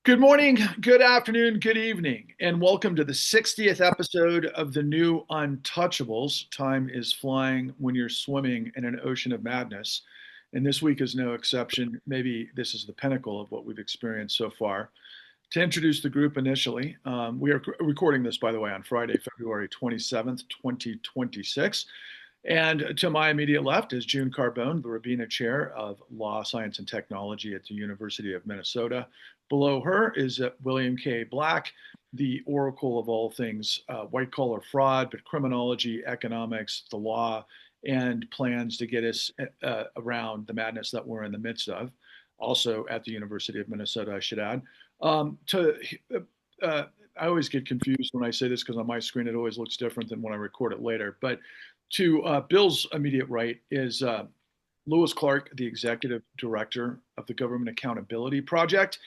Good morning, good afternoon, good evening, and welcome to the 60th episode of the new Untouchables. Time is flying when you're swimming in an ocean of madness, and this week is no exception. Maybe this is the pinnacle of what we've experienced so far. To introduce the group initially, we are recording this, by the way, on Friday, February 27th, 2026. And to my immediate left is June Carbone, the Rabina Chair of Law, Science, and Technology at the University of Minnesota. Below her is William K. Black, the oracle of all things white collar fraud, but criminology, economics, the law, and plans to get us around the madness that we're in the midst of. Also at the University of Minnesota, I should add. To I always get confused when I say this because on my screen it always looks different than when I record it later. But to Bill's immediate right is Lewis Clark, the executive director of the Government Accountability Project.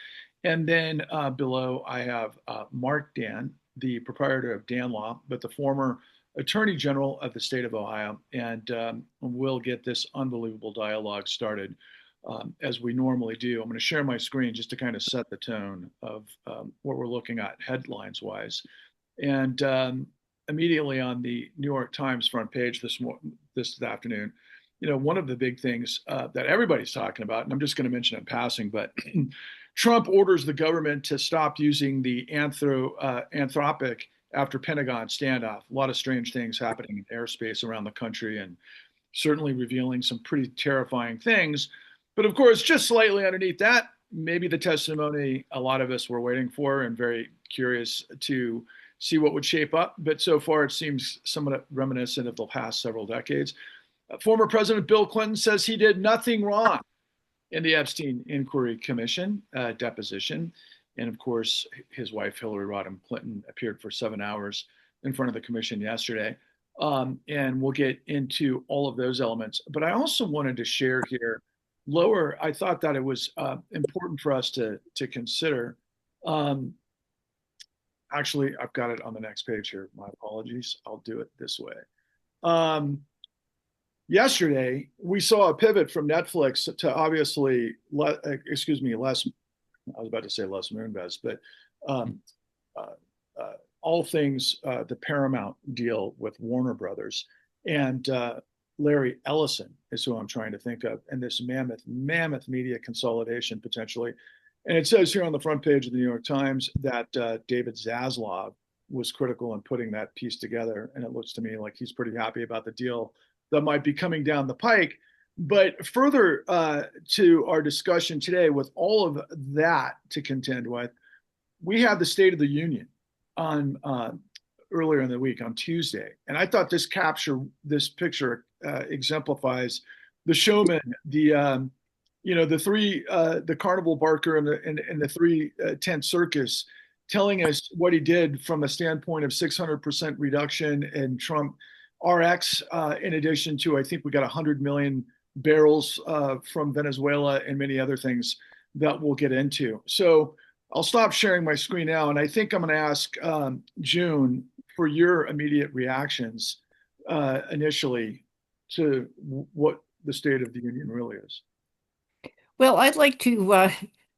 And then below, I have Mark Dann, the proprietor of Dan Law, but the former Attorney General of the state of Ohio. And we'll get this unbelievable dialogue started as we normally do. I'm going to share my screen just to kind of set the tone of what we're looking at headlines wise. And immediately on the New York Times front page this afternoon, one of the big things that everybody's talking about, and I'm just going to mention it in passing, but Trump orders the government to stop using the Anthropic after Pentagon standoff. A lot of strange things happening in airspace around the country and certainly revealing some pretty terrifying things. But of course, just slightly underneath that, maybe the testimony a lot of us were waiting for and very curious to see what would shape up. But so far, it seems somewhat reminiscent of the past several decades. Former President Bill Clinton says he did nothing wrong in the Epstein Inquiry Commission deposition. And of course, his wife, Hillary Rodham Clinton, appeared for 7 hours in front of the commission yesterday. And we'll get into all of those elements. But I also wanted to share here lower, I thought that it was important for us to consider. Actually, I've got it on the next page here. My apologies. I'll do it this way. Yesterday, we saw a pivot from Netflix to obviously, less, I was about to say Les Moonves, but um, uh, all things the Paramount deal with Warner Brothers. And Larry Ellison is who I'm trying to think of, and this mammoth media consolidation potentially. And it says here on the front page of the New York Times that David Zaslav was critical in putting that piece together. And it looks to me like he's pretty happy about the deal that might be coming down the pike. But further to our discussion today, with all of that to contend with, we had the State of the Union on earlier in the week on Tuesday, and I thought this picture exemplifies the showman, the carnival barker and the three tent circus, telling us what he did from a standpoint of 600% reduction in Trump RX, in addition to, I think we got 100 million barrels from Venezuela and many other things that we'll get into. So I'll stop sharing my screen now, and I think I'm going to ask June for your immediate reactions initially to what the State of the Union really is. Well, I'd like to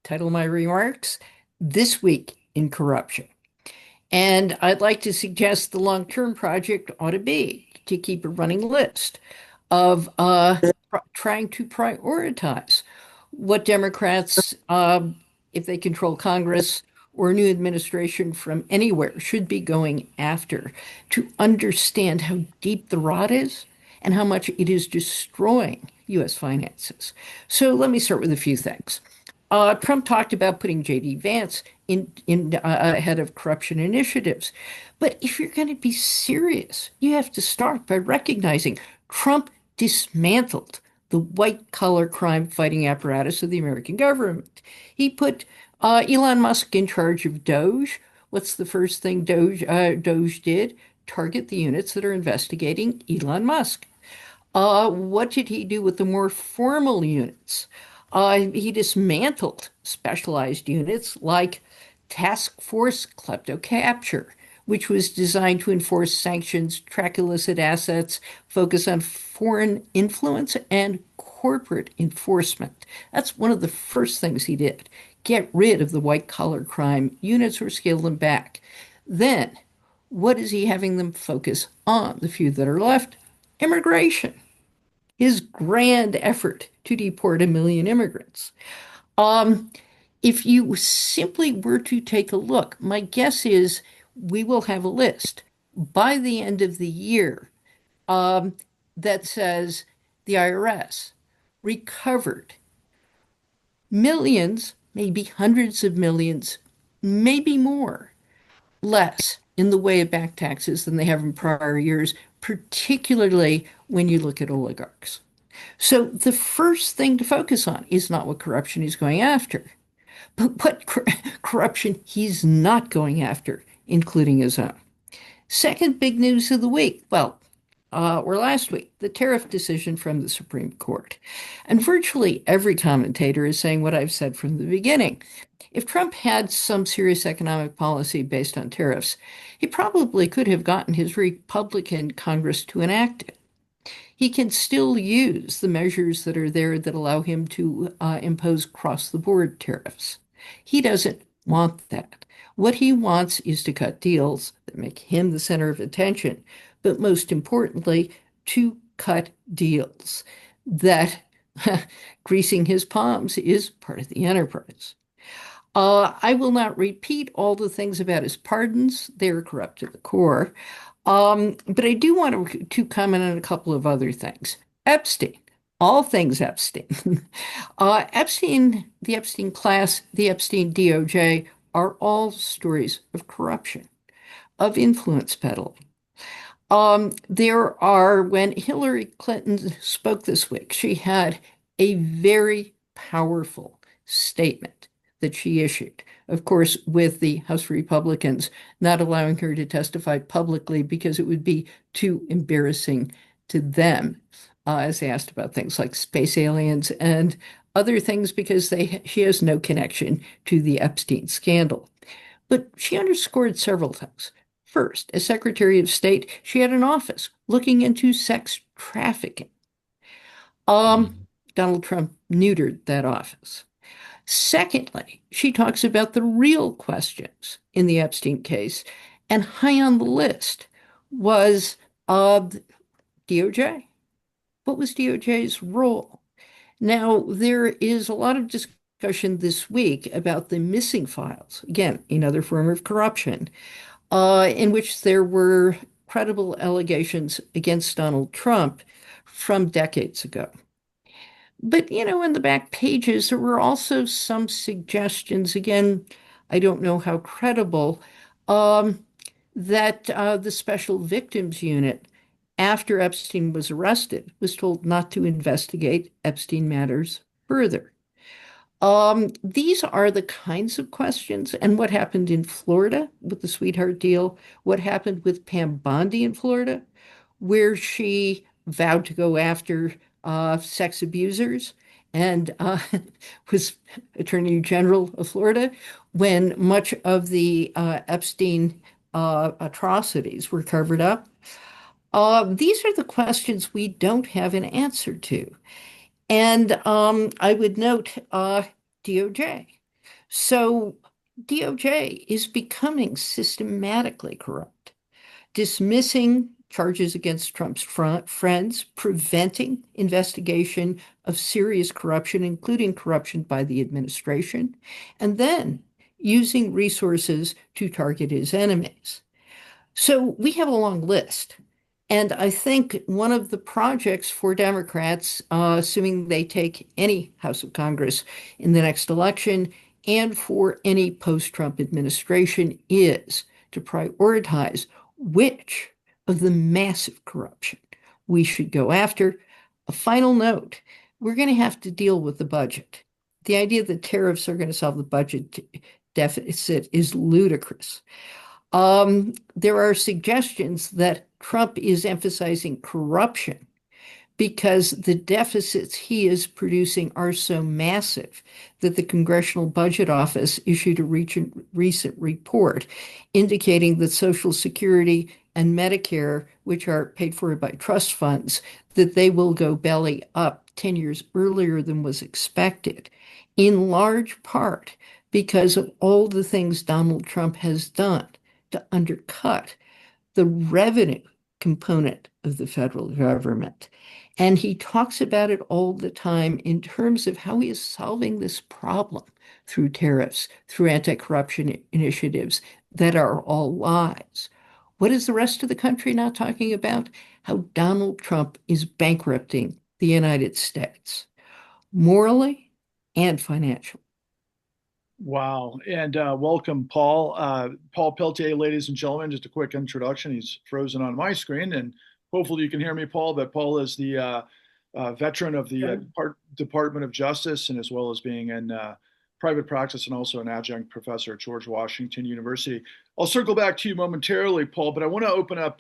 title my remarks This Week in Corruption. And I'd like to suggest the long-term project ought to be to keep a running list of trying to prioritize what Democrats, if they control Congress or a new administration from anywhere, should be going after to understand how deep the rot is and how much it is destroying U.S. finances. So let me start with a few things. Trump talked about putting J.D. Vance in ahead of corruption initiatives. But if you're going to be serious, you have to start by recognizing Trump dismantled the white-collar crime-fighting apparatus of the American government. He put Elon Musk in charge of DOJ. What's the first thing DOJ did? Target the units that are investigating Elon Musk. What did he do with the more formal units? He dismantled specialized units like Task Force Klepto Capture, which was designed to enforce sanctions, track illicit assets, focus on foreign influence, and corporate enforcement. That's one of the first things he did. Get rid of the white collar crime units or scale them back. Then, what is he having them focus on? The few that are left? Immigration. His grand effort to deport 1 million immigrants. Um, if you simply were to take a look, my guess is we will have a list by the end of the year um, that says the IRS recovered millions, maybe hundreds of millions, maybe more, less in the way of back taxes than they have in prior years, particularly when you look at oligarchs. So the first thing to focus on is not what corruption he's going after, but what corruption he's not going after, including his own. Second big news of the week, or last week, the tariff decision from the Supreme Court. And virtually every commentator is saying what I've said from the beginning. If Trump had some serious economic policy based on tariffs, he probably could have gotten his Republican Congress to enact it. He can still use the measures that are there that allow him to impose cross-the-board tariffs. He doesn't want that. What he wants is to cut deals that make him the center of attention, but most importantly, to cut deals that greasing his palms is part of the enterprise. I will not repeat all the things about his pardons. They're corrupt to the core. But I do want to comment on a couple of other things. Epstein, all things Epstein. Epstein, the Epstein class, the Epstein DOJ are all stories of corruption, of influence peddling. When Hillary Clinton spoke this week, she had a very powerful statement that she issued. Of course, with the House Republicans not allowing her to testify publicly because it would be too embarrassing to them, as they asked about things like space aliens and other things because she has no connection to the Epstein scandal. But she underscored several things. First, as Secretary of State, she had an office looking into sex trafficking. Donald Trump neutered that office. Secondly, she talks about the real questions in the Epstein case, and high on the list was DOJ. What was DOJ's role? Now, there is a lot of discussion this week about the missing files, again, another form of corruption, in which there were credible allegations against Donald Trump from decades ago. But, in the back pages, there were also some suggestions, again, I don't know how credible, that the Special Victims Unit, after Epstein was arrested, was told not to investigate Epstein matters further. These are the kinds of questions, and what happened in Florida with the sweetheart deal, what happened with Pam Bondi in Florida, where she vowed to go after sex abusers and was Attorney General of Florida when much of the Epstein atrocities were covered up. These are the questions we don't have an answer to. And I would note DOJ. So DOJ is becoming systematically corrupt, dismissing charges against Trump's friends, preventing investigation of serious corruption, including corruption by the administration, and then using resources to target his enemies. So we have a long list. And I think one of the projects for Democrats, assuming they take any House of Congress in the next election, and for any post-Trump administration, is to prioritize which of the massive corruption we should go after. A final note, we're going to have to deal with the budget. The idea that tariffs are going to solve the budget deficit is ludicrous. There are suggestions that Trump is emphasizing corruption because the deficits he is producing are so massive that the Congressional Budget Office issued a recent report indicating that Social Security and Medicare, which are paid for by trust funds, that they will go belly up 10 years earlier than was expected, in large part because of all the things Donald Trump has done to undercut the revenue component of the federal government. And he talks about it all the time in terms of how he is solving this problem through tariffs, through anti-corruption initiatives that are all lies. What is the rest of the country not talking about? How Donald Trump is bankrupting the United States, morally and financially. Wow. And welcome, Paul. Paul Pelletier, ladies and gentlemen, just a quick introduction. He's frozen on my screen, and hopefully you can hear me, Paul. But Paul is the veteran of the Department of Justice, and as well as being in private practice and also an adjunct professor at George Washington University. I'll circle back to you momentarily, Paul, but I want to open up,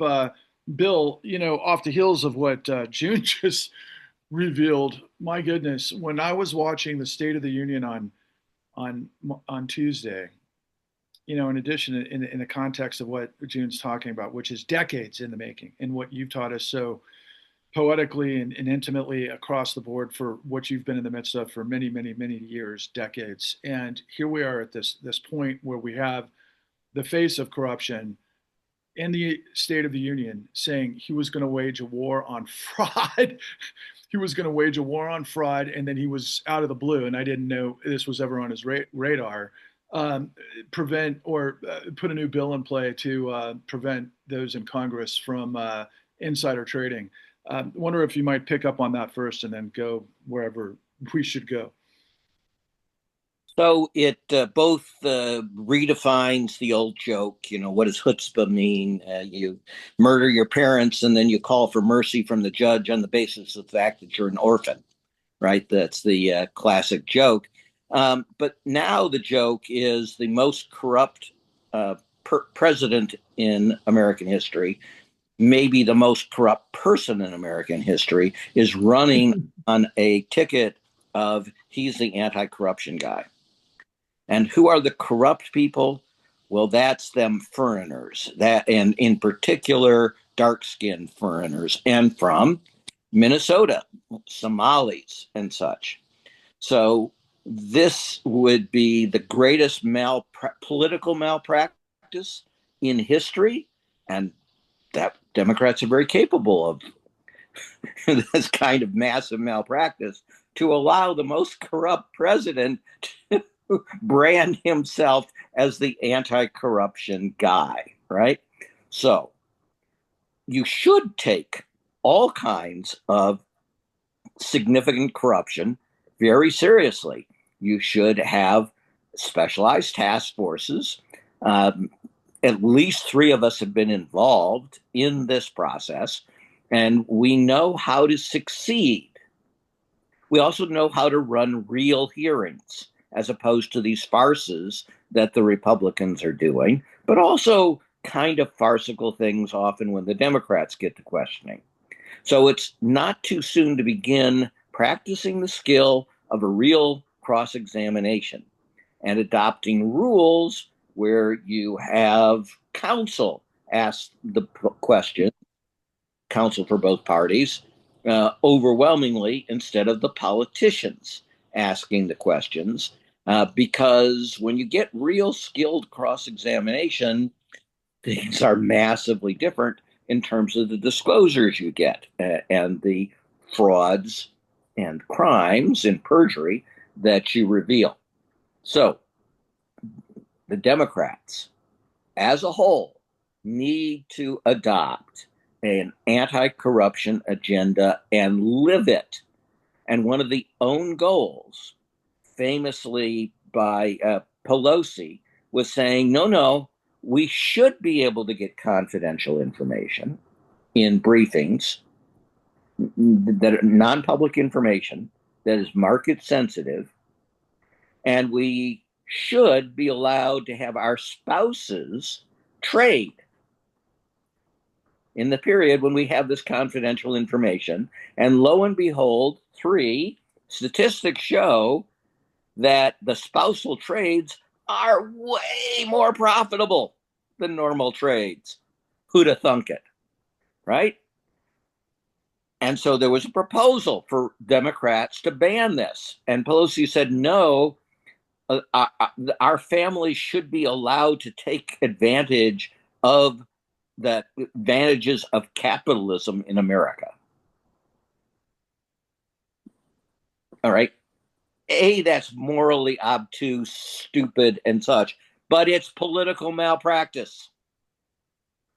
Bill, off the heels of what June just revealed. My goodness, when I was watching the State of the Union on Tuesday, in addition, in the context of what June's talking about, which is decades in the making, and what you've taught us so poetically and intimately across the board for what you've been in the midst of for many, many, many years, decades. And here we are at this point where we have the face of corruption in the State of the Union saying he was going to wage a war on fraud. He was going to wage a war on fraud, and then he was out of the blue, and I didn't know this was ever on his radar. Prevent or put a new bill in play to prevent those in Congress from insider trading. Wonder if you might pick up on that first and then go wherever we should go. So it both redefines the old joke, what does chutzpah mean? You murder your parents and then you call for mercy from the judge on the basis of the fact that you're an orphan, right? That's the classic joke. But now the joke is the most corrupt president in American history, maybe the most corrupt person in American history, is running on a ticket of he's the anti-corruption guy. And who are the corrupt people? Well, that's them foreigners, and in particular, dark-skinned foreigners, and from Minnesota, Somalis and such. So this would be the greatest political malpractice in history, and that Democrats are very capable of this kind of massive malpractice to allow the most corrupt president to brand himself as the anti-corruption guy, right? So you should take all kinds of significant corruption very seriously. You should have specialized task forces. At least 3 of us have been involved in this process, and we know how to succeed. We also know how to run real hearings, as opposed to these farces that the Republicans are doing, but also kind of farcical things often when the Democrats get to questioning. So it's not too soon to begin practicing the skill of a real cross-examination and adopting rules where you have counsel ask the question, counsel for both parties, overwhelmingly instead of the politicians asking the questions. Because when you get real skilled cross-examination, things are massively different in terms of the disclosures you get and the frauds and crimes and perjury that you reveal. So the Democrats, as a whole, need to adopt an anti-corruption agenda and live it. And one of the own goals, famously by Pelosi, was saying, no, we should be able to get confidential information in briefings that are non-public information that is market sensitive, and we should be allowed to have our spouses trade in the period when we have this confidential information. And lo and behold, 3 statistics show that the spousal trades are way more profitable than normal trades. Who'd have thunk it, right? And so there was a proposal for Democrats to ban this. And Pelosi said, no, our families should be allowed to take advantage of the advantages of capitalism in America. All right. That's morally obtuse, stupid, and such, but it's political malpractice.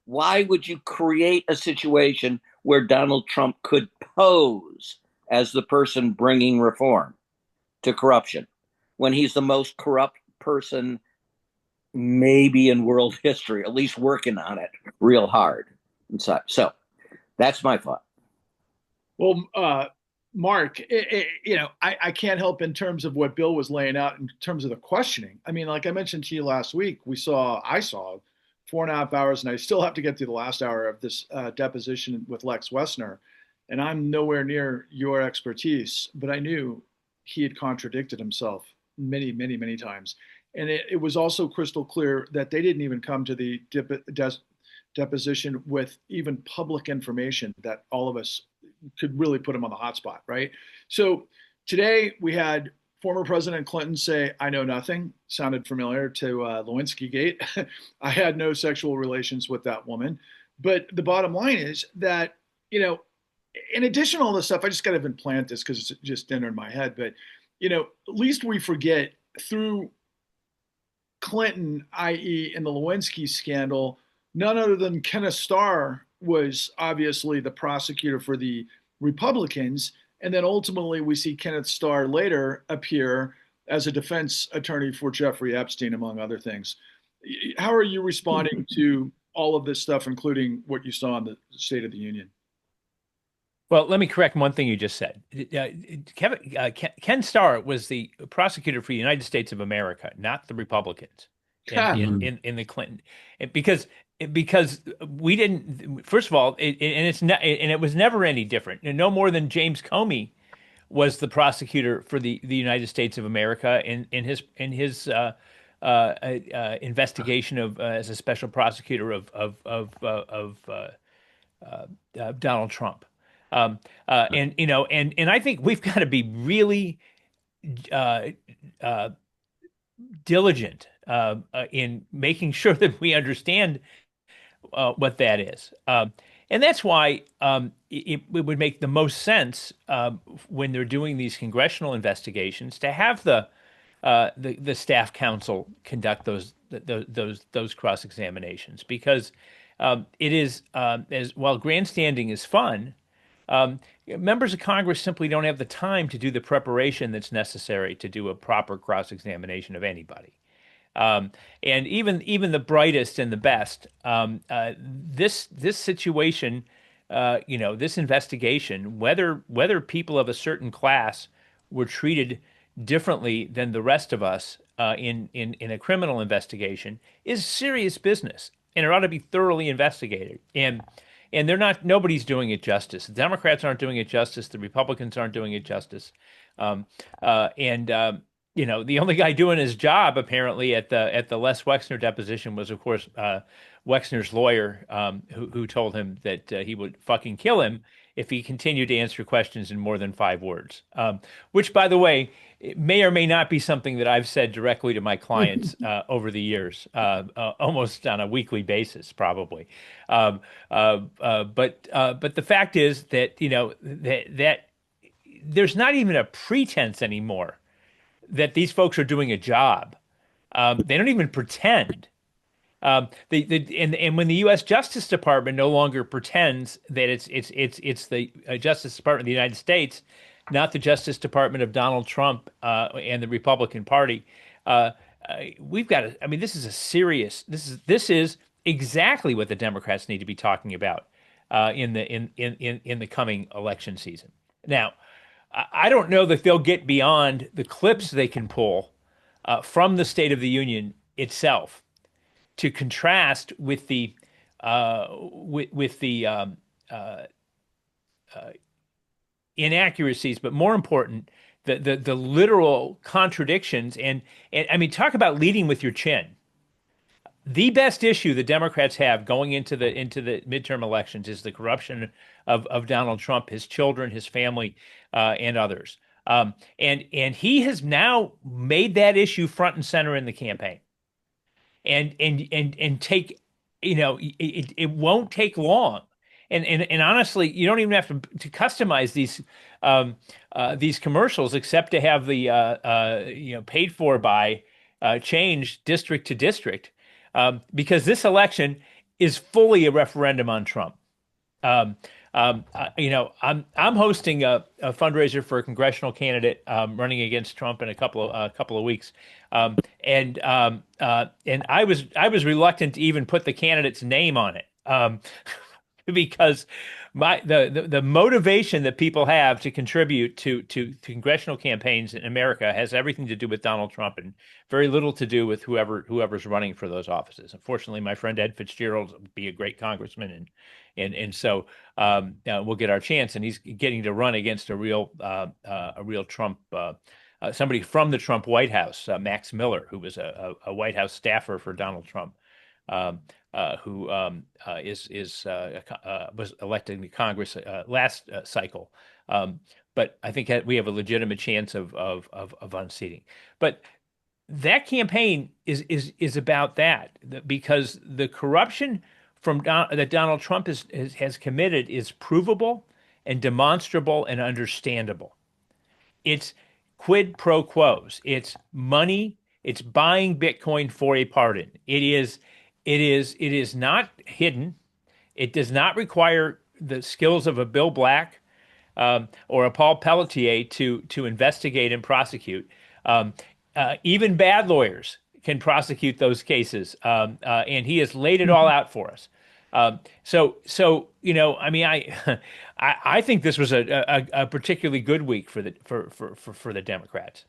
Why would you create a situation where Donald Trump could pose as the person bringing reform to corruption when he's the most corrupt person maybe in world history, at least working on it real hard and such? So that's my thought. Well, Mark, I can't help in terms of what Bill was laying out in terms of the questioning. I mean, like I mentioned to you last week, I saw 4.5 hours, and I still have to get through the last hour of this deposition with Lex Wessner. And I'm nowhere near your expertise, but I knew he had contradicted himself many, many, many times. And it was also crystal clear that they didn't even come to the deposition with even public information that all of us could really put him on the hot spot, right? So today we had former President Clinton say, "I know nothing." Sounded familiar to Lewinsky Gate. I had no sexual relations with that woman. But the bottom line is that, in addition to all this stuff, I just got to implant this because it's just entered my head. But, at least we forget through Clinton, i.e., in the Lewinsky scandal, none other than Kenneth Starr was obviously the prosecutor for the Republicans. And then ultimately, we see Kenneth Starr later appear as a defense attorney for Jeffrey Epstein, among other things. How are you responding to all of this stuff, including what you saw in the State of the Union? Well, let me correct one thing you just said. Ken Starr was the prosecutor for the United States of America, not the Republicans in the Clinton, because we didn't. First of all, it was never any different. No more than James Comey was the prosecutor for the United States of America in his investigation of as a special prosecutor of Donald Trump. And I think we've got to be really diligent in making sure that we understand what that is. And that's why it would make the most sense when they're doing these congressional investigations to have the staff counsel conduct those cross examinations, because it is as while grandstanding is fun. Members of Congress simply don't have the time to do the preparation that's necessary to do a proper cross-examination of anybody. And even the brightest and the best, this situation, this investigation, whether people of a certain class were treated differently than the rest of us in a criminal investigation, is serious business, and it ought to be thoroughly investigated. And nobody's doing it justice. The Democrats aren't doing it justice. The Republicans aren't doing it justice. The only guy doing his job apparently at the Les Wexner deposition was, of course, Wexner's lawyer, who told him that he would fucking kill him if he continued to answer questions in more than 5 words. Which, by the way, it may or may not be something that I've said directly to my clients over the years, almost on a weekly basis, probably. But the fact is that that there's not even a pretense anymore that these folks are doing a job. They don't even pretend. And when the U.S. Justice Department no longer pretends that it's the Justice Department of the United States, not the Justice Department of Donald Trump and the Republican Party, we've got to. I mean, this is a serious. This is exactly what the Democrats need to be talking about in the coming election season. Now, I don't know that they'll get beyond the clips they can pull from the State of the Union itself to contrast with the inaccuracies, but more important, the literal contradictions. And I mean, talk about leading with your chin. the best issue the Democrats have going into the midterm elections is the corruption of Donald Trump, his children, his family, and others. And he has now made that issue front and center in the campaign. And take, it won't take long. And honestly, you don't even have to customize these commercials, except to have the paid for by change district to district, because this election is fully a referendum on Trump. I'm hosting a fundraiser for a congressional candidate running against Trump in a couple of weeks, and I was reluctant to even put the candidate's name on it, because the motivation that people have to contribute to congressional campaigns in America has everything to do with Donald Trump and very little to do with whoever's running for those offices. Unfortunately, my friend Ed Fitzgerald will be a great congressman, and so we'll get our chance, and he's getting to run against a real Trump, somebody from the Trump White House, Max Miller, who was a White House staffer for Donald Trump. Who was elected to Congress last cycle, but I think we have a legitimate chance of unseating. But that campaign is about that, because the corruption that Donald Trump has committed is provable and demonstrable and understandable. It's quid pro quos. It's money. It's buying Bitcoin for a pardon. It is not hidden. It does not require the skills of a Bill Black or a Paul Pelletier to investigate and prosecute. Even bad lawyers can prosecute those cases, and he has laid it all out for us. So I think this was a particularly good week for the Democrats.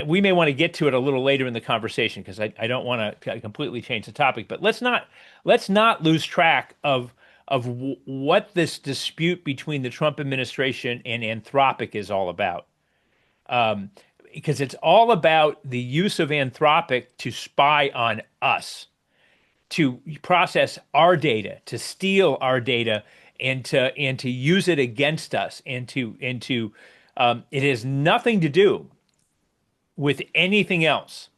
We may want to get to it a little later in the conversation, because I don't want to completely change the topic. But let's not lose track of what this dispute between the Trump administration and Anthropic is all about. Because it's all about the use of Anthropic to spy on us, to process our data, to steal our data, and to use it against us, and it has nothing to do with anything else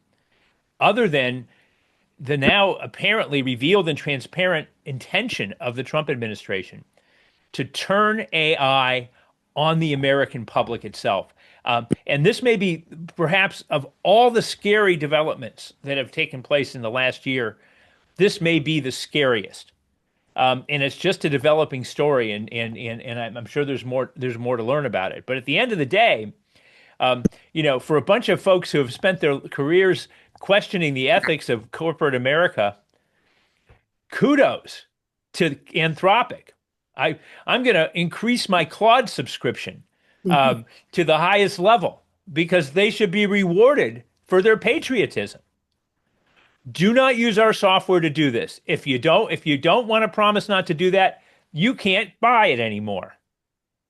other than the now apparently revealed and transparent intention of the Trump administration to turn AI on the American public itself. And this may be, perhaps, of all the scary developments that have taken place in the last year, this may be the scariest. And it's just a developing story, and I'm sure there's more to learn about it. But at the end of the day, for a bunch of folks who have spent their careers questioning the ethics of corporate America, kudos to Anthropic. I'm going to increase my Claude subscription to the highest level, because they should be rewarded for their patriotism. Do not use our software to do this. If you don't want to promise not to do that, you can't buy it anymore.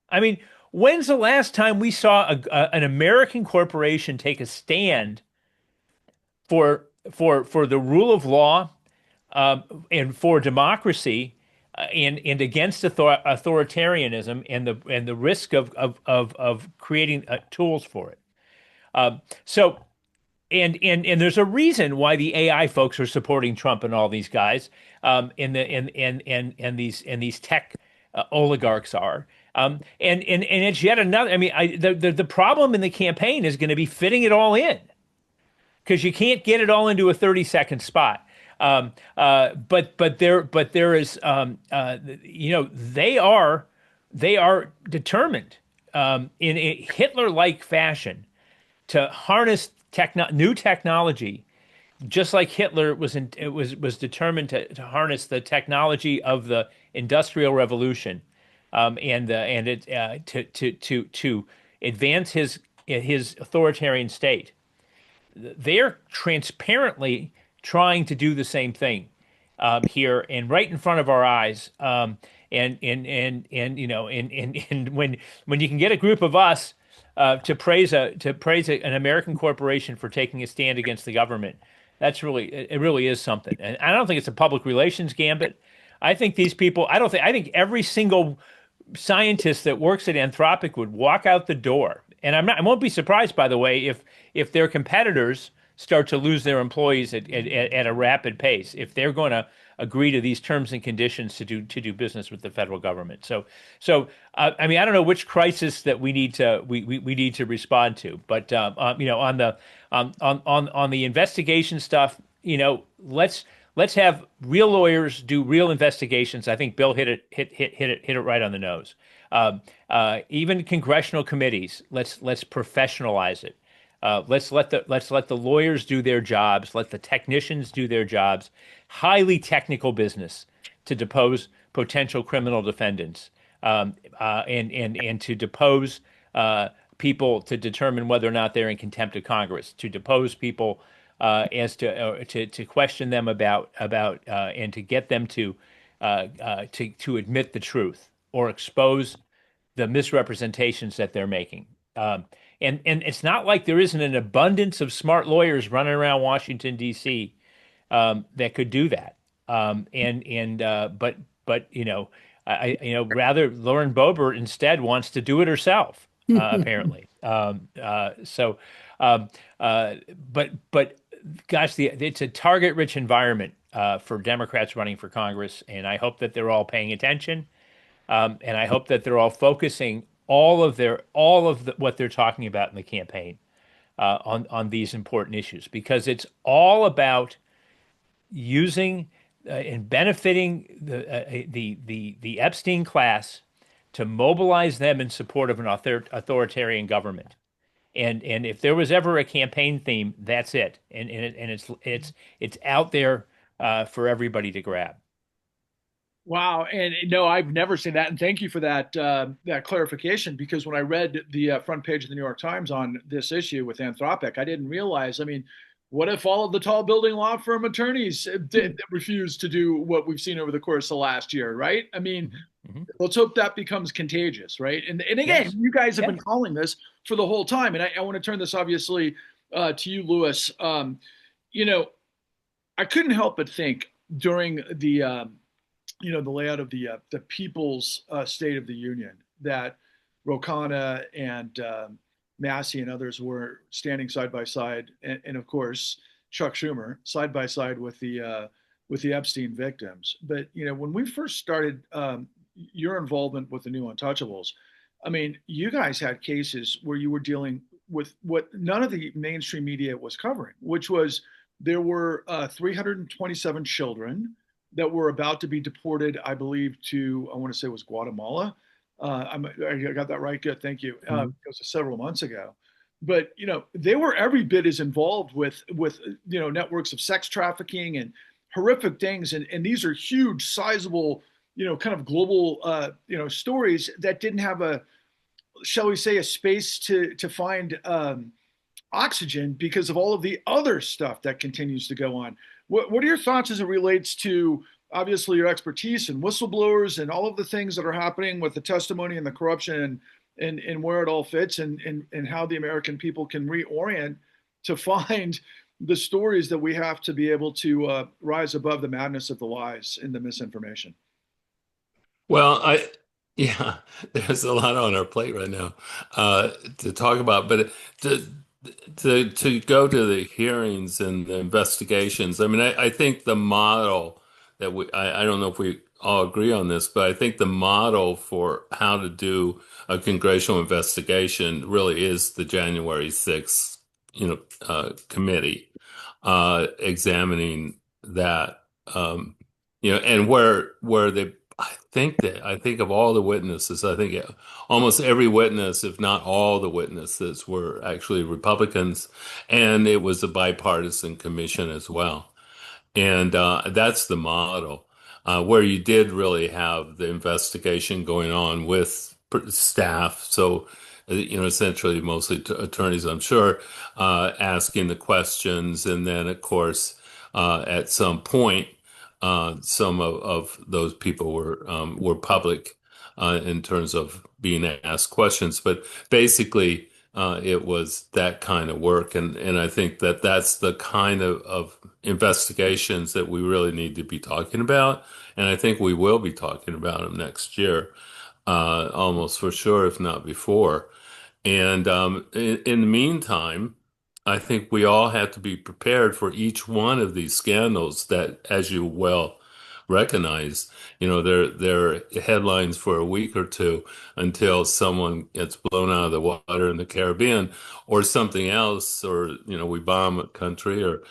I mean, when's the last time we saw an American corporation take a stand for the rule of law, and for democracy, and against authoritarianism and the risk of creating tools for it? And there's a reason why the AI folks are supporting Trump and all these guys, and these tech oligarchs are. And it's yet another. I mean, the problem in the campaign is going to be fitting it all in, because you can't get it all into a 30-second spot. But there is, they are determined in a Hitler-like fashion to harness new technology, just like Hitler was determined to harness the technology of the Industrial Revolution, to advance his authoritarian state. They're transparently trying to do the same thing here, and right in front of our eyes. And when you can get a group of us to praise an American corporation for taking a stand against the government, That's really it really is something. And I don't think it's a public relations gambit. I think these people, I think every single scientist that works at Anthropic would walk out the door. And I won't be surprised, by the way, if their competitors start to lose their employees at a rapid pace, if they're going to agree to these terms and conditions to do business with the federal government. I mean, I don't know which crisis that we need to respond to, but on the investigation stuff, let's have real lawyers do real investigations. I think Bill hit it right on the nose. Even congressional committees, let's professionalize it. Let's let the lawyers do their jobs. Let the technicians do their jobs. Highly technical business to depose potential criminal defendants, and to depose people to determine whether or not they're in contempt of Congress. To depose people as to question them about and to get them to admit the truth or expose the misrepresentations that they're making. And it's not like there isn't an abundance of smart lawyers running around Washington, D.C. That could do that. But rather Lauren Boebert instead wants to do it herself, apparently. But gosh, it's a target-rich environment for Democrats running for Congress, and I hope that they're all paying attention, and I hope that they're all focusing all of what they're talking about in the campaign on these important issues, because it's all about using and benefiting the Epstein class to mobilize them in support of an authoritarian government. And if there was ever a campaign theme, that's it. And it's out there for everybody to grab. Wow, and no, I've never seen that, and thank you for that clarification. Because when I read the front page of the New York Times on this issue with Anthropic, I didn't realize. I mean, what if all of the tall building law firm attorneys refuse to do what we've seen over the course of last year, right? I mean, let's hope that becomes contagious, right? And again, Yes. you guys have been calling this for the whole time, and I want to turn this obviously to you, Lewis. I couldn't help but think during the layout of the People's State of the Union that Ro Khanna and Massey and others were standing side by side, and of course Chuck Schumer side by side with the Epstein victims. But when we first started your involvement with the new Untouchables, I mean, you guys had cases where you were dealing with what none of the mainstream media was covering, which was there were 327 children that were about to be deported, I believe, to, I want to say it was Guatemala. I got that right. Good. Thank you. It was several months ago. But, they were every bit as involved with networks of sex trafficking and horrific things. And these are huge, sizable, kind of global, stories that didn't have shall we say, a space to find oxygen because of all of the other stuff that continues to go on. What are your thoughts as it relates to obviously your expertise and whistleblowers and all of the things that are happening with the testimony and the corruption and where it all fits and how the American people can reorient to find the stories that we have to be able to rise above the madness of the lies and the misinformation? Well, yeah, there's a lot on our plate right now to talk about, but to go to the hearings and the investigations, I mean, I think the model that I don't know if we all agree on this, but I think the model for how to do a congressional investigation really is the January 6th, committee examining that, and where they. I think of all the witnesses, I think almost every witness, if not all the witnesses, were actually Republicans, and it was a bipartisan commission as well. And that's the model where you did really have the investigation going on with staff. So, essentially mostly attorneys, I'm sure, asking the questions. And then, of course, at some point, some of those people were public in terms of being asked questions. But basically, it was that kind of work. And I think that that's the kind of investigations that we really need to be talking about. And I think we will be talking about them next year, almost for sure, if not before. And in the meantime, I think we all have to be prepared for each one of these scandals that, as you well recognize, they're headlines for a week or two until someone gets blown out of the water in the Caribbean or something else, or, we bomb a country, or,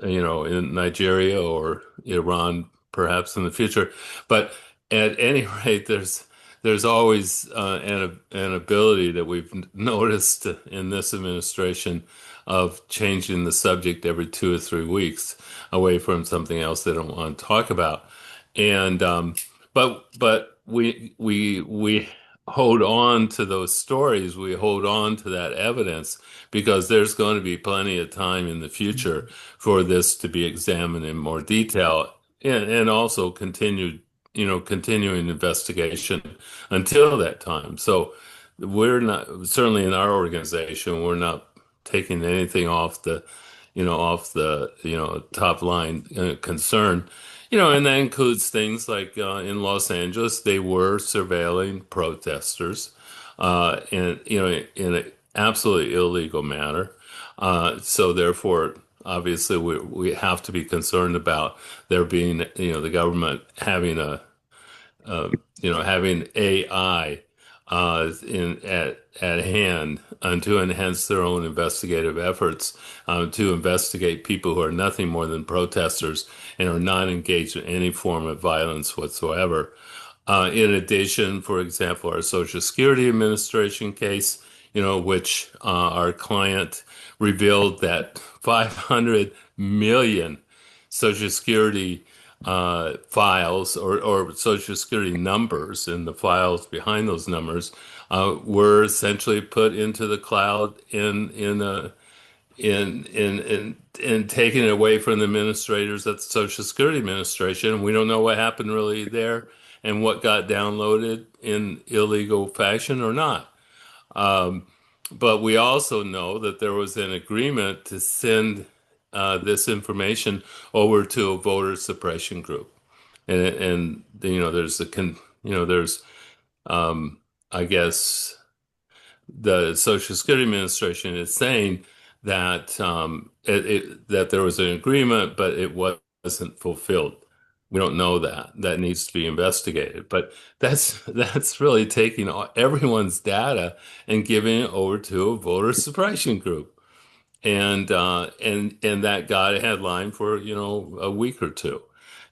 in Nigeria or Iran, perhaps in the future. But at any rate, there's always an ability that we've noticed in this administration of changing the subject every 2 or 3 weeks away from something else they don't want to talk about. And but we hold on to those stories, we hold on to that evidence because there's going to be plenty of time in the future for this to be examined in more detail and also continuing investigation until that time. So we're not, certainly in our organization, we're not taking anything off the top line concern. And that includes things like in Los Angeles, they were surveilling protesters, in an absolutely illegal manner. So therefore, obviously, we have to be concerned about there being, the government having having AI at hand to enhance their own investigative efforts, to investigate people who are nothing more than protesters and are not engaged in any form of violence whatsoever. In addition, for example, our Social Security Administration case, which our client revealed that 500 million Social Security files or Social Security numbers and the files behind those numbers were essentially put into the cloud in taking it away from the administrators at the Social Security Administration. We don't know what happened really there and what got downloaded in illegal fashion or not. But we also know that there was an agreement to send this information over to a voter suppression group, and there's I guess the Social Security Administration is saying that that there was an agreement, but it wasn't fulfilled. We don't know that. That needs to be investigated. But that's really taking everyone's data and giving it over to a voter suppression group. And that got a headline for, a week or two.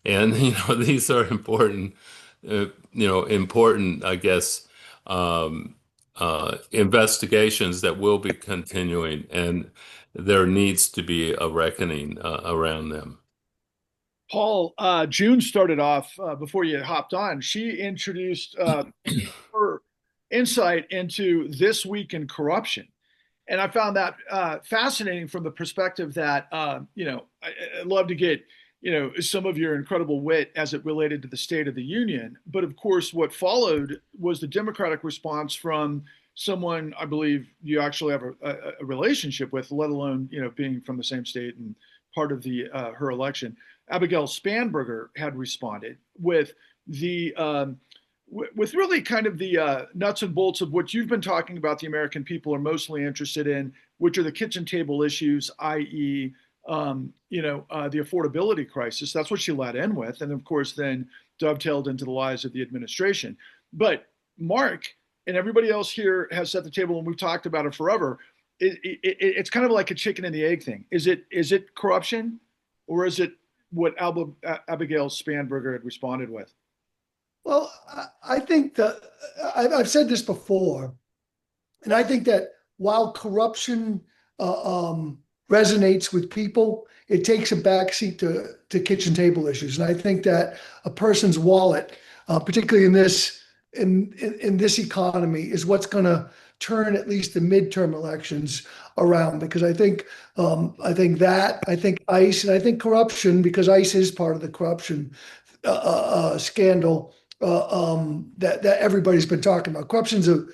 And, these are important, I guess, investigations that will be continuing, and there needs to be a reckoning around them. Paul, June started off before you hopped on. She introduced her insight into this week in corruption. And I found that fascinating from the perspective that, I'd love to get, some of your incredible wit as it related to the State of the Union. But of course, what followed was the Democratic response from someone I believe you actually have a relationship with, let alone, being from the same state and part of the her election. Abigail Spanberger had responded with with really kind of the nuts and bolts of what you've been talking about the American people are mostly interested in, which are the kitchen table issues, i.e., the affordability crisis. That's what she led in with. And of course, then dovetailed into the lies of the administration. But Mark and everybody else here has set the table, and we've talked about it forever. It's kind of like a chicken and the egg thing. Is it corruption, or is it what Abigail Spanberger had responded with? Well, I think that I've said this before, and I think that while corruption resonates with people, it takes a backseat to kitchen table issues. And I think that a person's wallet, particularly in this economy, is what's going to turn at least the midterm elections around. Because I think ICE, and I think corruption, because ICE is part of the corruption scandal, that everybody's been talking about. Corruption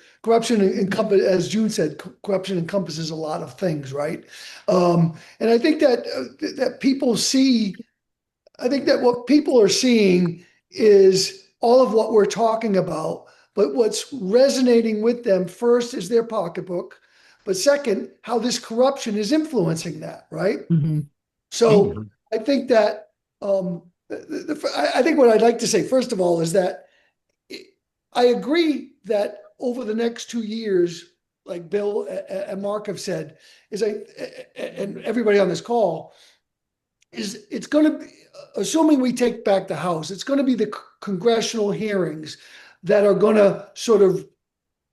as June said, corruption encompasses a lot of things, right? And I think that people see. I think that what people are seeing is all of what we're talking about, but what's resonating with them first is their pocketbook, but second, how this corruption is influencing that, right? Mhm. So I think that I think what I'd like to say first of all is that I agree that over the next 2 years, like Bill and Mark have said, and everybody on this call, is it's going to be, assuming we take back the House, it's going to be the congressional hearings that are going to sort of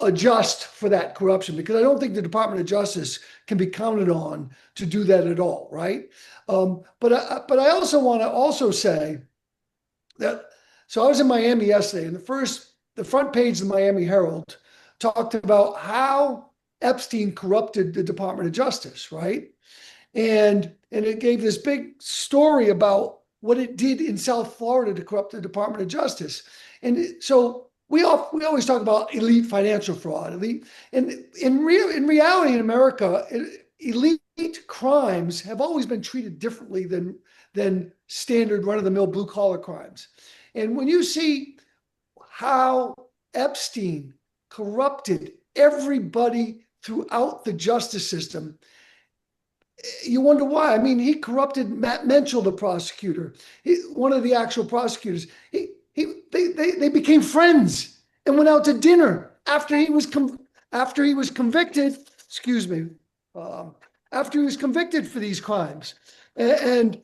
adjust for that corruption, because I don't think the Department of Justice can be counted on to do that at all, right? But I also want to also say that, so I was in Miami yesterday, and the front page of the Miami Herald talked about how Epstein corrupted the Department of Justice, right? And it gave this big story about what it did in South Florida to corrupt the Department of Justice. And so we always talk about elite financial fraud, and in reality in America, elite crimes have always been treated differently than standard run-of-the-mill blue-collar crimes. And when you see how Epstein corrupted everybody throughout the justice system, you wonder why. I mean, he corrupted Matt Menchel, the prosecutor, one of the actual prosecutors. They became friends and went out to dinner after he was convicted. Excuse me, after he was convicted for these crimes, and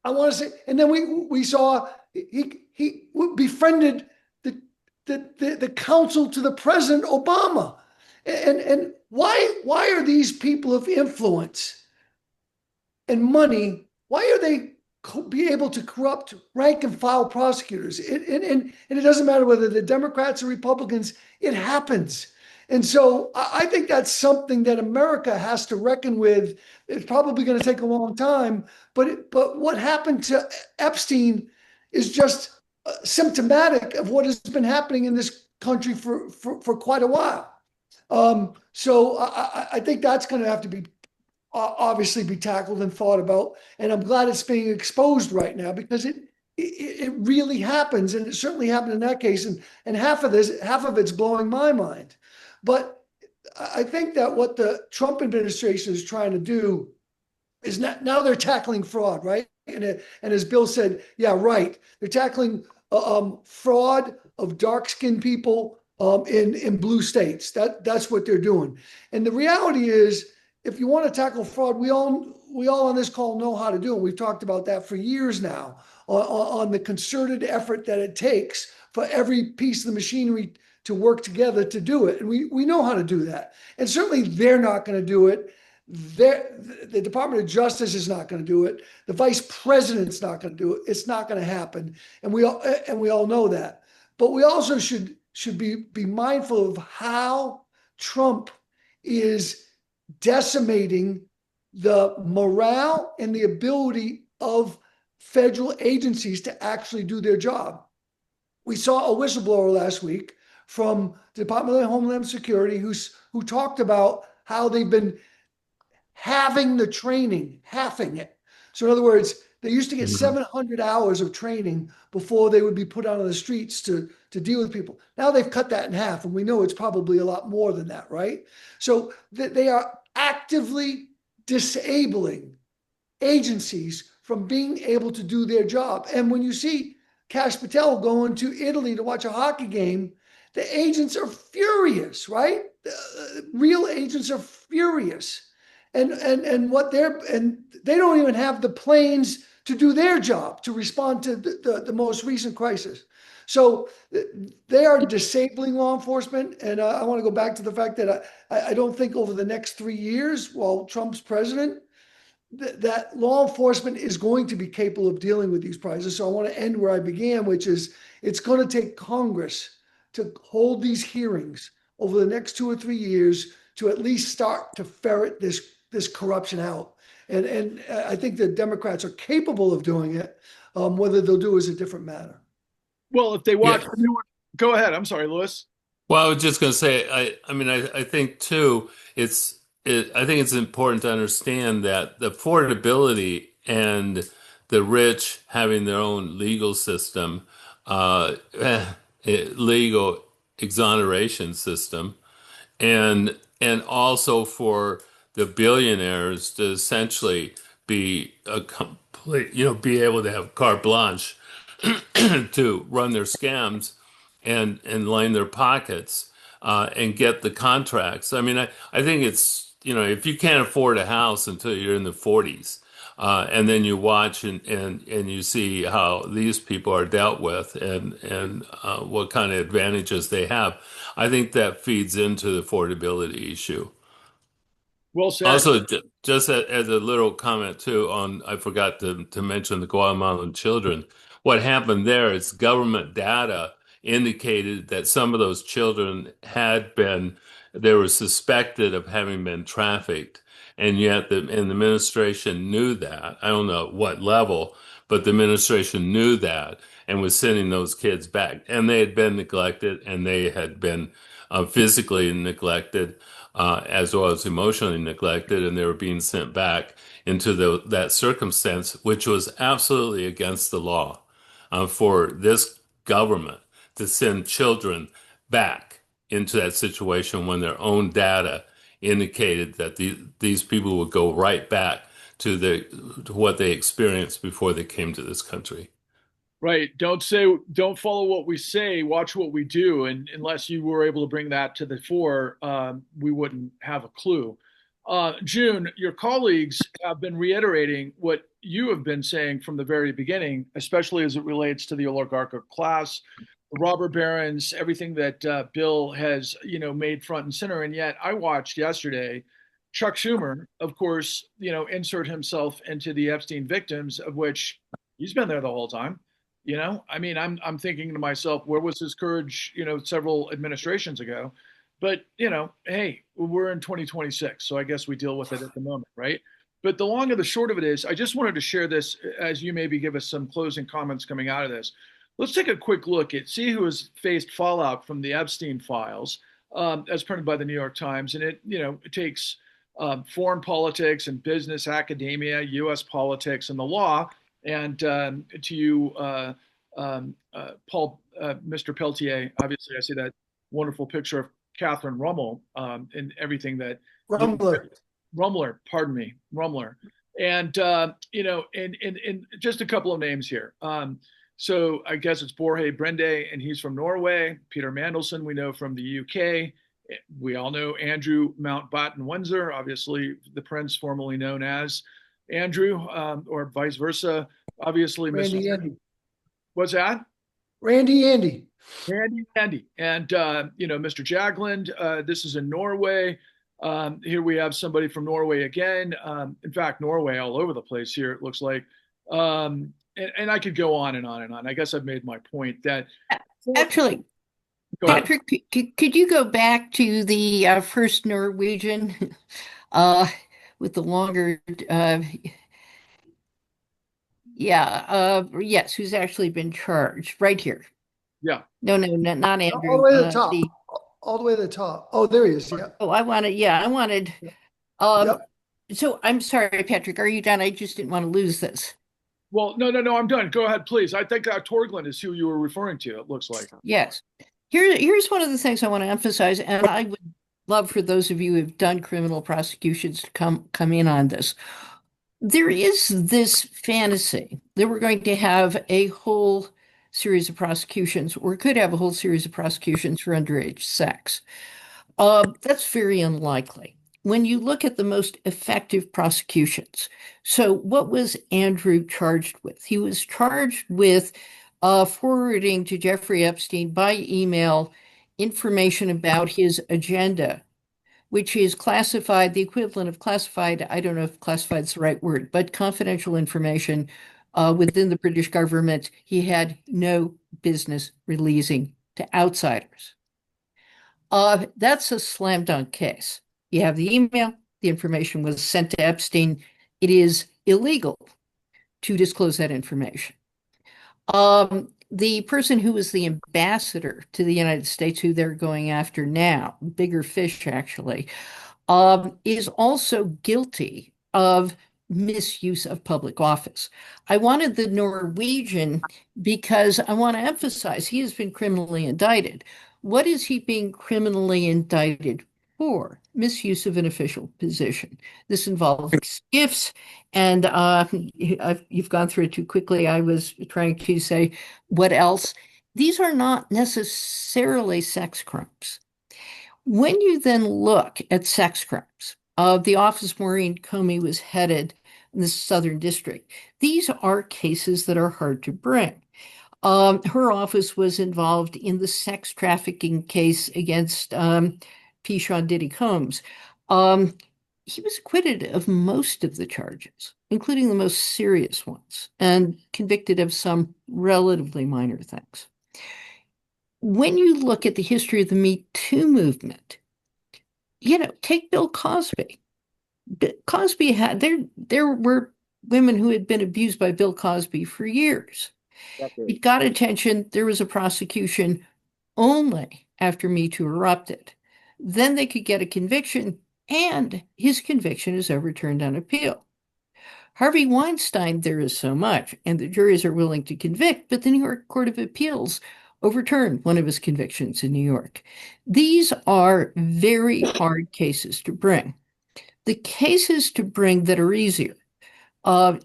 I want to say, and then we saw he befriended the counsel to the President Obama, and why are these people of influence and money? Why are they be able to corrupt rank and file prosecutors? And it doesn't matter whether they're Democrats or Republicans, it happens. And so I think that's something that America has to reckon with. It's probably going to take a long time, but what happened to Epstein is just symptomatic of what has been happening in this country for quite a while. So I think that's going to have to be obviously be tackled and thought about. And I'm glad it's being exposed right now, because it really happens, and it certainly happened in that case. And half of it's blowing my mind. But I think that what the Trump administration is trying to do is now they're tackling fraud, right? And as Bill said, yeah, right. They're tackling fraud of dark-skinned people in blue states. That's what they're doing. And the reality is, if you want to tackle fraud, we all on this call know how to do it. We've talked about that for years now on the concerted effort that it takes for every piece of the machinery to work together to do it. And we know how to do that. And certainly they're not going to do it. The Department of Justice is not going to do it. The Vice President's not going to do it. It's not going to happen. And we all know that. But we also should be mindful of how Trump is decimating the morale and the ability of federal agencies to actually do their job. We saw a whistleblower last week from the Department of Homeland Security who talked about how they've been halving the training, halving it. So in other words, they used to get 700 hours of training before they would be put out on the streets to deal with people. Now they've cut that in half, and we know it's probably a lot more than that, right? So they are actively disabling agencies from being able to do their job. And when you see Kash Patel going to Italy to watch a hockey game, the agents are furious, right? Real agents are furious. And they don't even have the planes to do their job, to respond to the most recent crisis. So they are disabling law enforcement. And I want to go back to the fact that I don't think over the next 3 years, while Trump's president, that law enforcement is going to be capable of dealing with these crises. So I want to end where I began, which is it's going to take Congress to hold these hearings over the next 2 or 3 years to at least start to ferret this corruption out. And I think the Democrats are capable of doing it. Whether they'll do is a different matter. Well, if they watch Yeah. the new one, go ahead. I'm sorry, Lewis. Well, I was just going to say, I think too, I think it's important to understand that the affordability and the rich having their own legal system, legal exoneration system, and also for the billionaires to essentially be a complete, be able to have carte blanche to run their scams and line their pockets and get the contracts. I mean, I think it's, if you can't afford a house until you're in the 40s, and then you watch and you see how these people are dealt with and what kind of advantages they have, I think that feeds into the affordability issue. Well said. Also, just as a little comment too on, I forgot to mention the Guatemalan children. What happened there is government data indicated that some of those children they were suspected of having been trafficked, and yet the administration knew that. I don't know at what level, but the administration knew that and was sending those kids back. And they had been neglected, and they had been physically neglected as well as emotionally neglected, and they were being sent back into that circumstance, which was absolutely against the law for this government to send children back into that situation when their own data indicated that these people would go right back to what they experienced before they came to this country. Right. Don't follow what we say, watch what we do. And unless you were able to bring that to the fore, we wouldn't have a clue. June, your colleagues have been reiterating what you have been saying from the very beginning, especially as it relates to the oligarchical class, the robber barons, everything that Bill has, made front and center. And yet I watched yesterday Chuck Schumer, of course, insert himself into the Epstein victims, of which he's been there the whole time. I mean, I'm thinking to myself, where was his courage, several administrations ago? But, hey, we're in 2026, so I guess we deal with it at the moment, right? But the long and the short of it is, I just wanted to share this as you maybe give us some closing comments coming out of this. Let's take a quick look at see who has faced fallout from the Epstein files, as printed by the New York Times, and it takes foreign politics and business, academia, U.S. politics, and the law. And to you, Paul, Mr. Pelletier, obviously I see that wonderful picture of Catherine Rummel and everything that Rumler, pardon me, Rumler, and and just a couple of names here. So I guess it's Borge Brende, and he's from Norway. Peter Mandelson, we know from the UK. We all know Andrew Mountbatten Windsor, obviously the prince formerly known as Andrew, or vice versa. Obviously, Randy Andy. What's that? Randy Andy. Andy. And, Mr. Jagland, this is in Norway. Here we have somebody from Norway again. In fact, Norway all over the place here, it looks like. And I could go on and on and on. I guess I've made my point that. Actually, Patrick, could you go back to the first Norwegian with the longer, yes, who's actually been charged right here? Yeah. No, not Andrew. All the way to the top. All the way to the top. Oh, there he is. Yeah. Oh, I wanted. Yep. So I'm sorry, Patrick, are you done? I just didn't want to lose this. Well, no, I'm done. Go ahead, please. I think Torglin is who you were referring to, it looks like. Yes. Here's one of the things I want to emphasize, and I would love for those of you who've done criminal prosecutions to come in on this. There is this fantasy that we're going to have a whole series of prosecutions, or could have a whole series of prosecutions for underage sex. That's very unlikely. When you look at the most effective prosecutions, so what was Andrew charged with? He was charged with forwarding to Jeffrey Epstein by email information about his agenda, which is classified, the equivalent of classified, I don't know if classified is the right word, but confidential information within the British government he had no business releasing to outsiders. That's a slam dunk case. You have the email, the information was sent to Epstein. It is illegal to disclose that information. The person who was the ambassador to the United States, who they're going after now, bigger fish actually, is also guilty of misuse of public office. I wanted the Norwegian because I want to emphasize he has been criminally indicted. What is he being criminally indicted for? Misuse of an official position. This involves gifts, and you've gone through it too quickly. I was trying to say what else. These are not necessarily sex crimes. When you then look at sex crimes, the office Maureen Comey was headed in the Southern District, these are cases that are hard to bring. Her office was involved in the sex trafficking case against P. Sean Diddy Combs. He was acquitted of most of the charges, including the most serious ones, and convicted of some relatively minor things. When you look at the history of the Me Too movement, take Bill Cosby. Cosby had there were women who had been abused by Bill Cosby for years. It got attention. There was a prosecution only after Me Too erupted. Then they could get a conviction, and his conviction is overturned on appeal. Harvey Weinstein, there is so much, and the juries are willing to convict, but the New York Court of Appeals overturned one of his convictions in New York. These are very hard cases to bring. The cases to bring that are easier are,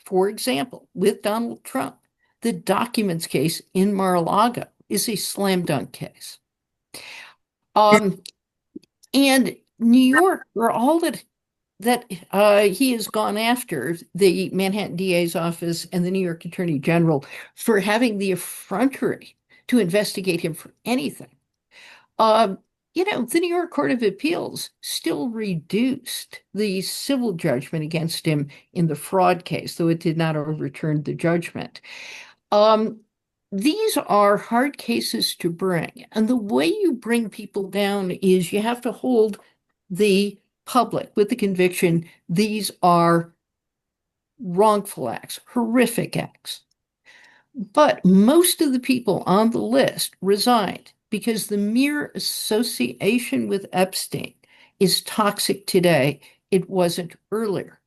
for example, with Donald Trump, the documents case in Mar-a-Lago is a slam dunk case. And New York, for all that he has gone after the Manhattan DA's office and the New York Attorney General for having the effrontery to investigate him for anything. The New York Court of Appeals still reduced the civil judgment against him in the fraud case, though it did not overturn the judgment. These are hard cases to bring. And the way you bring people down is you have to hold the public with the conviction these are wrongful acts, horrific acts. But most of the people on the list resigned because the mere association with Epstein is toxic today. It wasn't earlier.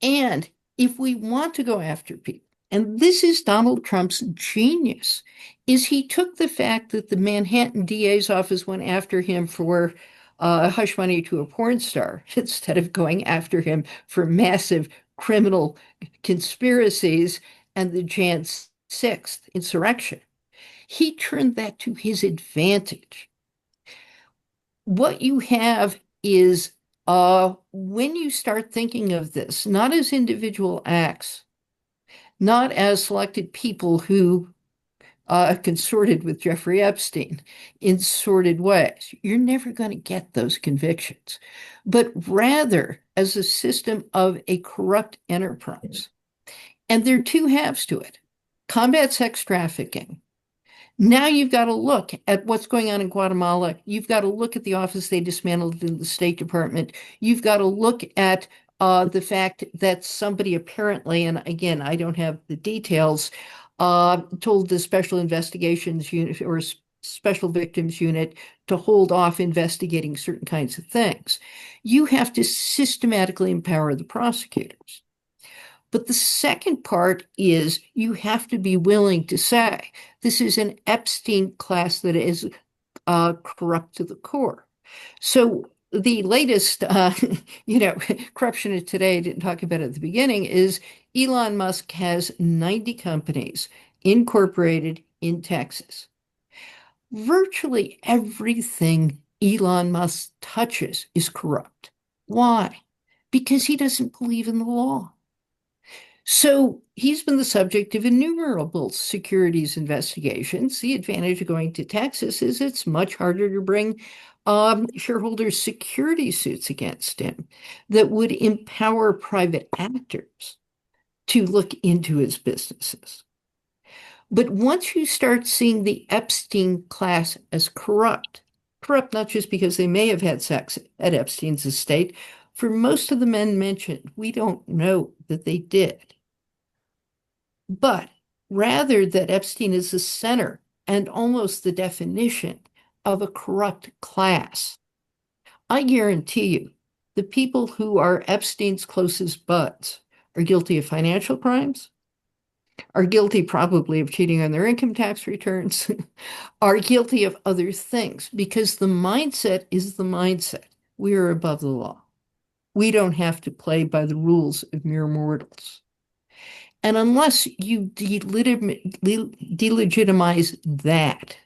And if we want to go after people, and this is Donald Trump's genius, is he took the fact that the Manhattan DA's office went after him for hush money to a porn star instead of going after him for massive criminal conspiracies and the Jan 6th insurrection. He turned that to his advantage. What you have is when you start thinking of this, not as individual acts, not as selected people who consorted with Jeffrey Epstein in sordid ways, you're never going to get those convictions, but rather as a system of a corrupt enterprise. And there are two halves to it. Combat sex trafficking. Now you've got to look at what's going on in Guatemala. You've got to look at the office they dismantled in the State Department. You've got to look at the fact that somebody apparently, and again, I don't have the details, told the Special Investigations Unit or Special Victims Unit to hold off investigating certain kinds of things. You have to systematically empower the prosecutors. But the second part is you have to be willing to say, this is an Epstein class that is corrupt to the core. So the latest, corruption of today, I didn't talk about it at the beginning, is Elon Musk has 90 companies incorporated in Texas. Virtually everything Elon Musk touches is corrupt. Why? Because he doesn't believe in the law. So he's been the subject of innumerable securities investigations. The advantage of going to Texas is it's much harder to bring shareholder security suits against him that would empower private actors to look into his businesses. But once you start seeing the Epstein class as corrupt not just because they may have had sex at Epstein's estate, for most of the men mentioned, we don't know that they did. But rather that Epstein is the center and almost the definition of a corrupt class, I guarantee you the people who are Epstein's closest buds are guilty of financial crimes, are guilty probably of cheating on their income tax returns, are guilty of other things because the mindset is the mindset. We are above the law. We don't have to play by the rules of mere mortals. And unless you delegitimize that,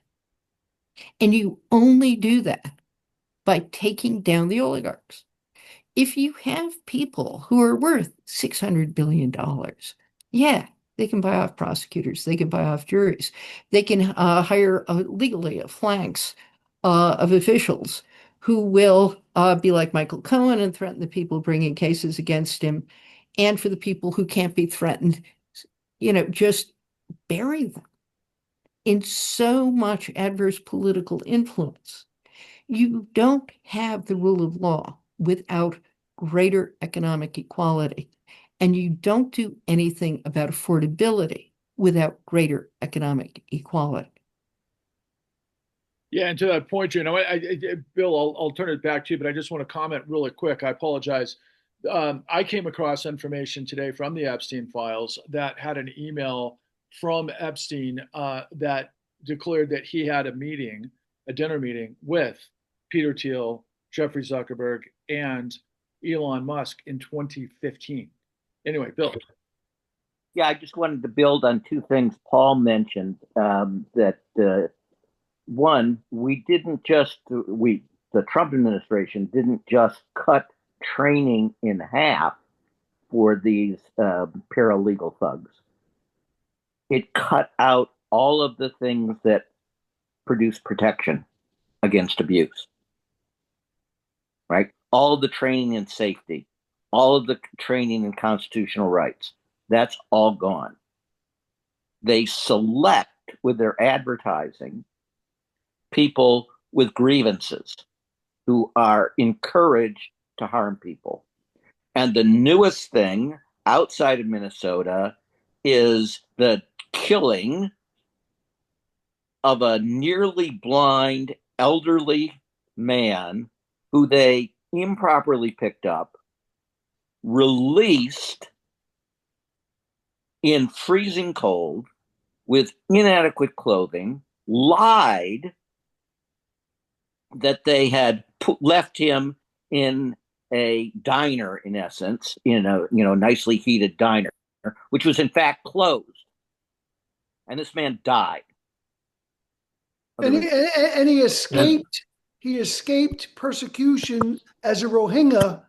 and you only do that by taking down the oligarchs, if you have people who are worth $600 billion, yeah, they can buy off prosecutors, they can buy off juries, they can hire legally a flanks of officials who will be like Michael Cohen and threaten the people bringing cases against him. And for the people who can't be threatened, just bury them in so much adverse political influence. You don't have the rule of law without greater economic equality. And you don't do anything about affordability without greater economic equality. Yeah, and to that point, June, Bill, I'll turn it back to you, but I just want to comment really quick. I apologize. I came across information today from the Epstein files that had an email from Epstein that declared that he had a dinner meeting with Peter Thiel, Jeffrey Zuckerberg, and Elon Musk in 2015. Anyway, Bill. Yeah, I just wanted to build on two things Paul mentioned. One, the Trump administration didn't just cut training in half for these paralegal thugs. It cut out all of the things that produce protection against abuse, right? All the training in safety, all of the training in constitutional rights, that's all gone. They select with their advertising people with grievances who are encouraged to harm people. And the newest thing outside of Minnesota is the killing of a nearly blind elderly man who they improperly picked up, released in freezing cold with inadequate clothing, lied that they had left him in a diner, in essence, in a nicely heated diner, which was in fact closed. And this man died. And he escaped. He escaped persecution as a Rohingya.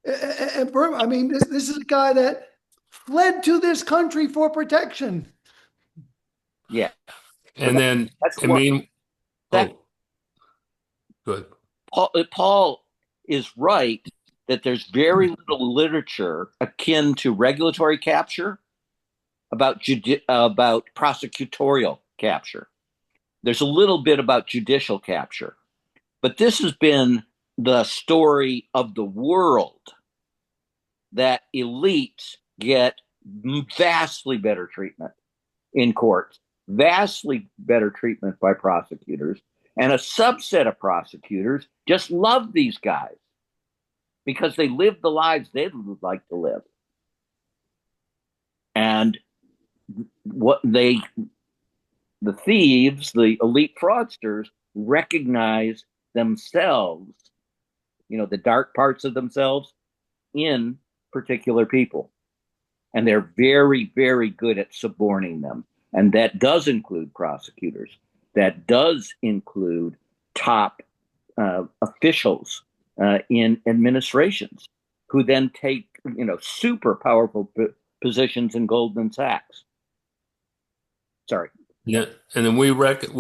I mean, this is a guy that fled to this country for protection. Yeah. And then, good. Paul is right that there's very little literature akin to regulatory capture about prosecutorial capture. There's a little bit about judicial capture, but this has been the story of the world, that elites get vastly better treatment in courts, vastly better treatment by prosecutors, and a subset of prosecutors just love these guys because they live the lives they would like to live. And the thieves, the elite fraudsters, recognize themselves, the dark parts of themselves in particular people. And they're very, very good at suborning them. And that does include prosecutors. That does include top officials in administrations who then take, super powerful positions in Goldman Sachs. Sorry. Yeah, and then we represent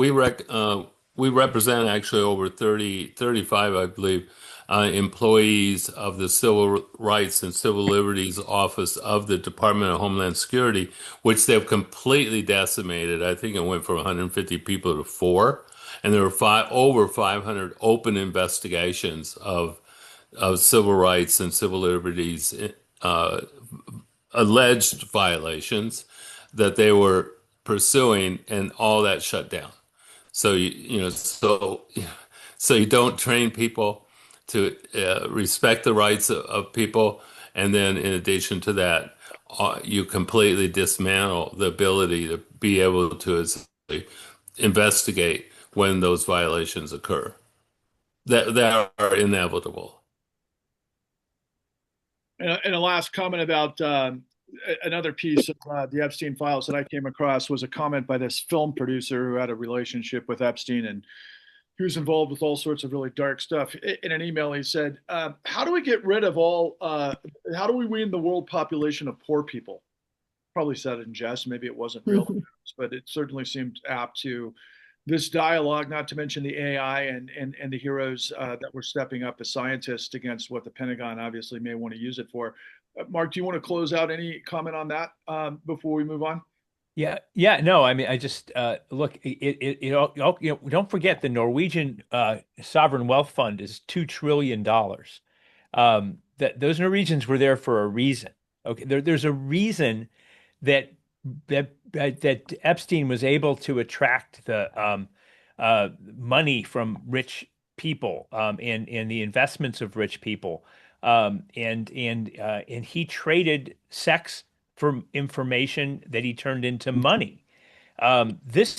actually over 35, I believe, employees of the Civil Rights and Civil Liberties Office of the Department of Homeland Security, which they've completely decimated. I think it went from 150 people to 4, and there were over 500 open investigations of civil rights and civil liberties alleged violations that they were pursuing, and all that shut down. So so you don't train people to respect the rights of people, and then in addition to that, you completely dismantle the ability to be able to investigate when those violations occur that are inevitable. And a last comment about another piece of the Epstein files that I came across was a comment by this film producer who had a relationship with Epstein, and he was involved with all sorts of really dark stuff. In an email, he said, how do we get rid of how do we wean the world population of poor people? Probably said it in jest. Maybe it wasn't real, but it certainly seemed apt to this dialogue, not to mention the AI and the heroes that were stepping up as scientists against what the Pentagon obviously may want to use it for. Mark, do you want to close out any comment on that before we move on? Yeah. No, I mean, I just look. Don't forget the Norwegian sovereign wealth fund is $2 trillion. That those Norwegians were there for a reason. Okay, there's a reason that Epstein was able to attract the money from rich people and the investments of rich people, and he traded sex for information that he turned into money. It's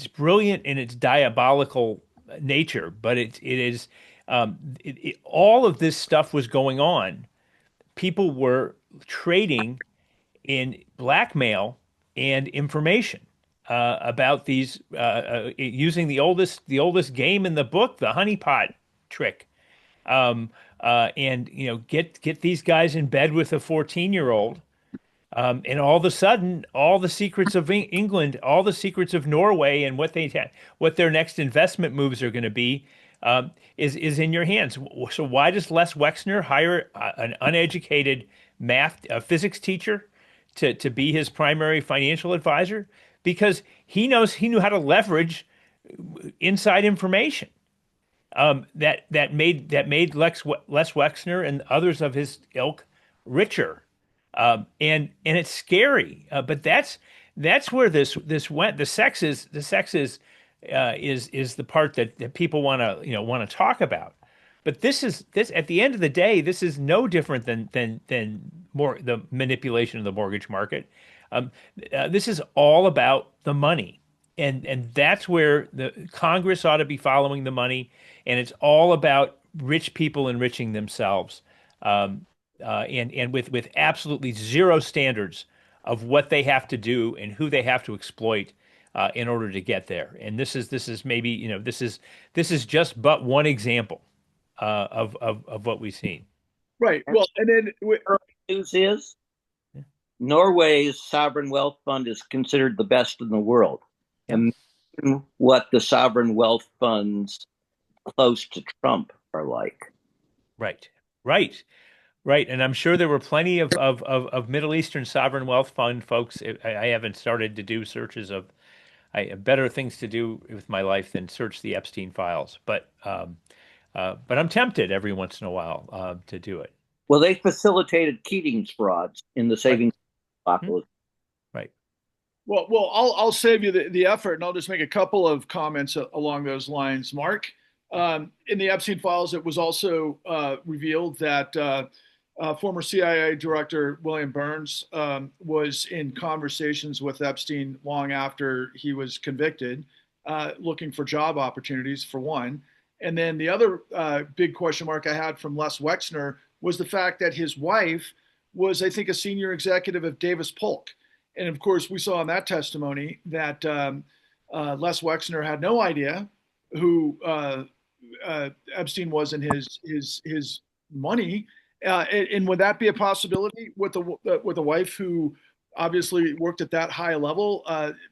brilliant in its diabolical nature, but all of this stuff was going on. People were trading in blackmail and information about these using the oldest game in the book, the honeypot trick. And get these guys in bed with a 14-year-old, and all of a sudden, all the secrets of England, all the secrets of Norway, and what their next investment moves are going to be, is in your hands. So why does Les Wexner hire an uneducated physics teacher to be his primary financial advisor? Because he knew how to leverage inside information. That made Les Wexner and others of his ilk richer, and it's scary. But that's where this went. The sex is the part that people want to talk about. But this at the end of the day, this is no different than more the manipulation of the mortgage market. This is all about the money. And that's where the Congress ought to be following the money, and it's all about rich people enriching themselves, and with absolutely zero standards of what they have to do and who they have to exploit in order to get there. And this is maybe this is just but one example of what we've seen. Right. Well, and then news is Norway's sovereign wealth fund is considered the best in the world. And what the sovereign wealth funds close to Trump are like. Right. And I'm sure there were plenty of Middle Eastern sovereign wealth fund folks. I haven't started to do searches of. I have better things to do with my life than search the Epstein files. But I'm tempted every once in a while to do it. Well, they facilitated Keating's frauds in the savings apocalypse. Right. Well, I'll save you the effort, and I'll just make a couple of comments along those lines, Mark. In the Epstein files, it was also revealed that former CIA Director William Burns was in conversations with Epstein long after he was convicted, looking for job opportunities, for one. And then the other big question mark I had from Les Wexner was the fact that his wife was, I think, a senior executive of Davis Polk. And of course, we saw in that testimony that Les Wexner had no idea who Epstein was in his money. And would that be a possibility with a wife who obviously worked at that high level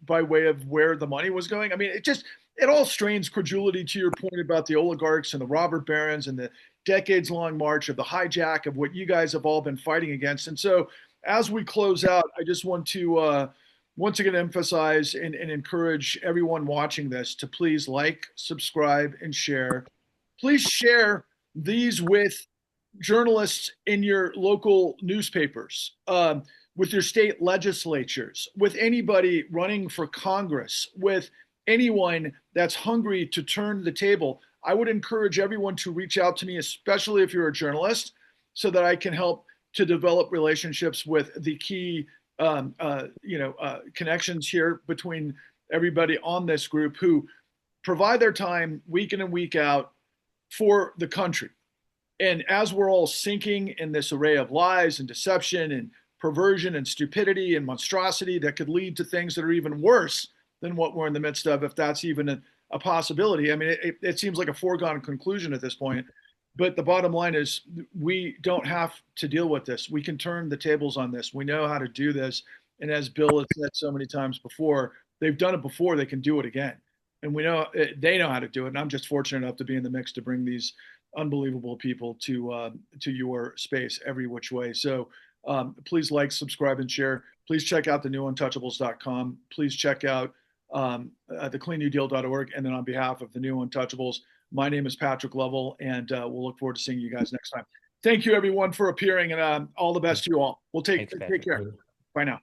by way of where the money was going? I mean, it all strains credulity to your point about the oligarchs and the robber barons and the decades-long march of the hijack of what you guys have all been fighting against. And so, as we close out, I just want to once again emphasize and encourage everyone watching this to please like, subscribe, and share. Please share these with journalists in your local newspapers, with your state legislatures, with anybody running for Congress, with anyone that's hungry to turn the table. I would encourage everyone to reach out to me, especially if you're a journalist, so that I can help to develop relationships with the key connections here between everybody on this group who provide their time week in and week out for the country. And as we're all sinking in this array of lies and deception and perversion and stupidity and monstrosity that could lead to things that are even worse than what we're in the midst of, if that's even a possibility. I mean, it seems like a foregone conclusion at this point. But the bottom line is we don't have to deal with this. We can turn the tables on this. We know how to do this. And as Bill has said so many times before, they've done it before, they can do it again. And we know they know how to do it. And I'm just fortunate enough to be in the mix to bring these unbelievable people to your space every which way. So please like, subscribe, and share. Please check out thenewuntouchables.com. Please check out thecleannewdeal.org. And then on behalf of the New Untouchables, my name is Patrick Lovell, and we'll look forward to seeing you guys next time. Thank you, everyone, for appearing, and all the best to you all. We'll take care. Bye now.